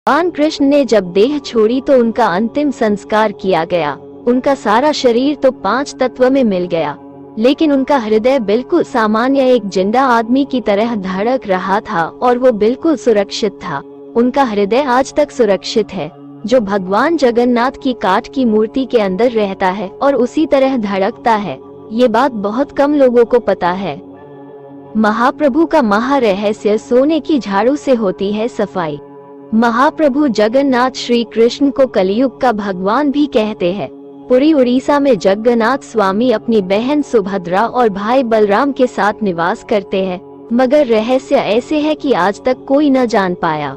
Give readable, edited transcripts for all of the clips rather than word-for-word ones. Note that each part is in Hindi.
भगवान कृष्ण ने जब देह छोड़ी तो उनका अंतिम संस्कार किया गया। उनका सारा शरीर तो 5 तत्व में मिल गया, लेकिन उनका हृदय बिल्कुल सामान्य एक जिंदा आदमी की तरह धड़क रहा था और वो बिल्कुल सुरक्षित था। उनका हृदय आज तक सुरक्षित है, जो भगवान जगन्नाथ की काठ की मूर्ति के अंदर रहता है और उसी तरह धड़कता है। ये बात बहुत कम लोगों को पता है। महाप्रभु का महारहस्य सोने की झाड़ू से होती है सफाई। महाप्रभु जगन्नाथ श्री कृष्ण को कलयुग का भगवान भी कहते हैं। पुरी उड़ीसा में जगन्नाथ स्वामी अपनी बहन सुभद्रा और भाई बलराम के साथ निवास करते हैं, मगर रहस्य ऐसे है कि आज तक कोई न जान पाया।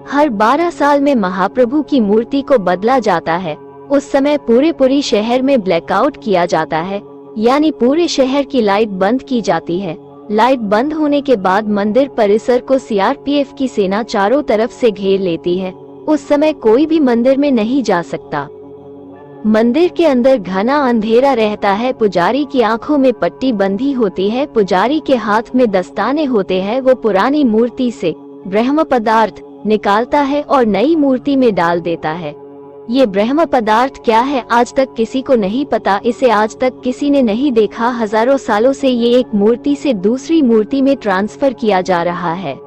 हर 12 साल में महाप्रभु की मूर्ति को बदला जाता है। उस समय पूरे पुरी शहर में ब्लैकआउट किया जाता है, यानी पूरे शहर की लाइट बंद की जाती है। लाइट बंद होने के बाद मंदिर परिसर को सीआरपीएफ की सेना चारों तरफ से घेर लेती है। उस समय कोई भी मंदिर में नहीं जा सकता। मंदिर के अंदर घना अंधेरा रहता है। पुजारी की आंखों में पट्टी बंधी होती है। पुजारी के हाथ में दस्ताने होते हैं। वो पुरानी मूर्ति से ब्रह्म पदार्थ निकालता है और नई मूर्ति में डाल देता है। ये ब्रह्म पदार्थ क्या है आज तक किसी को नहीं पता। इसे आज तक किसी ने नहीं देखा। हजारों सालों से ये एक मूर्ति से दूसरी मूर्ति में ट्रांसफर किया जा रहा है।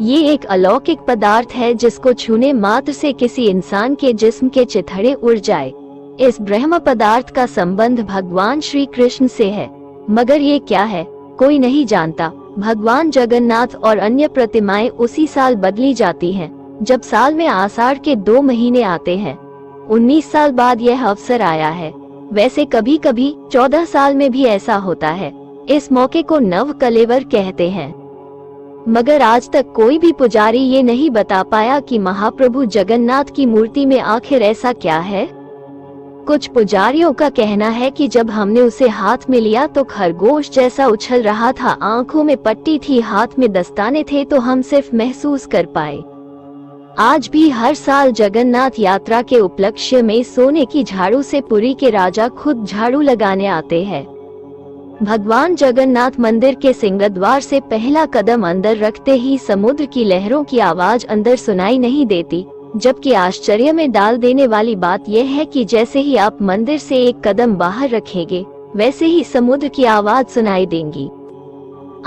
ये एक अलौकिक पदार्थ है जिसको छूने मात्र से किसी इंसान के जिस्म के चिथड़े उड़ जाए। इस ब्रह्म पदार्थ का संबंध भगवान श्री कृष्ण से है, मगर ये क्या है कोई नहीं जानता। भगवान जगन्नाथ और अन्य प्रतिमाएं उसी साल बदली जाती हैं, जब साल में आषाढ़ के 2 महीने आते हैं। 19 साल बाद यह अवसर आया है। वैसे कभी कभी 14 साल में भी ऐसा होता है। इस मौके को नव कलेवर कहते हैं, मगर आज तक कोई भी पुजारी ये नहीं बता पाया कि महाप्रभु जगन्नाथ की मूर्ति में आखिर ऐसा क्या है। कुछ पुजारियों का कहना है कि जब हमने उसे हाथ में लिया तो खरगोश जैसा उछल रहा था, आंखों में पट्टी थी, हाथ में दस्ताने थे, तो हम सिर्फ महसूस कर पाए। आज भी हर साल जगन्नाथ यात्रा के उपलक्ष्य में सोने की झाड़ू से पुरी के राजा खुद झाड़ू लगाने आते हैं। भगवान जगन्नाथ मंदिर के सिंहद्वार से पहला कदम अंदर रखते ही समुद्र की लहरों की आवाज अंदर सुनाई नहीं देती, जबकि आश्चर्य में डाल देने वाली बात यह है कि जैसे ही आप मंदिर से एक कदम बाहर रखेंगे, वैसे ही समुद्र की आवाज सुनाई देंगी।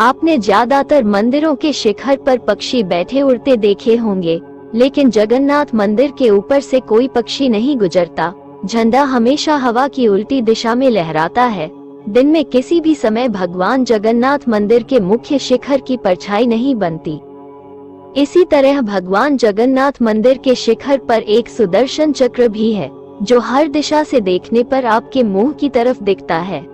आपने ज्यादातर मंदिरों के शिखर पर पक्षी बैठे उड़ते देखे होंगे, लेकिन जगन्नाथ मंदिर के ऊपर से कोई पक्षी नहीं गुजरता। झंडा हमेशा हवा की उल्टी दिशा में लहराता है। दिन में किसी भी समय भगवान जगन्नाथ मंदिर के मुख्य शिखर की परछाई नहीं बनती। इसी तरह भगवान जगन्नाथ मंदिर के शिखर पर एक सुदर्शन चक्र भी है, जो हर दिशा से देखने पर आपके मुंह की तरफ दिखता है।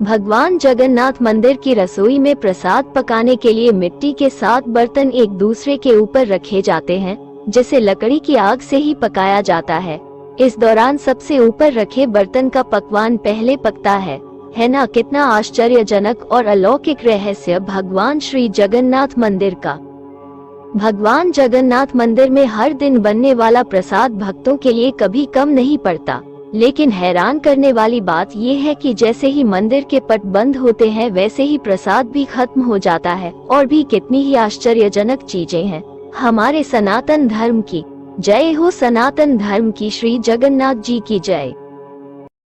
भगवान जगन्नाथ मंदिर की रसोई में प्रसाद पकाने के लिए मिट्टी के 7 बर्तन एक दूसरे के ऊपर रखे जाते हैं, जिसे लकड़ी की आग से ही पकाया जाता है। इस दौरान सबसे ऊपर रखे बर्तन का पकवान पहले पकता है ना। कितना आश्चर्यजनक और अलौकिक रहस्य भगवान श्री जगन्नाथ मंदिर का। भगवान जगन्नाथ मंदिर में हर दिन बनने वाला प्रसाद भक्तों के लिए कभी कम नहीं पड़ता, लेकिन हैरान करने वाली बात यह है कि जैसे ही मंदिर के पट बंद होते हैं, वैसे ही प्रसाद भी खत्म हो जाता है। और भी कितनी ही आश्चर्यजनक चीजें हैं। हमारे सनातन धर्म की जय हो। सनातन धर्म की श्री जगन्नाथ जी की जय।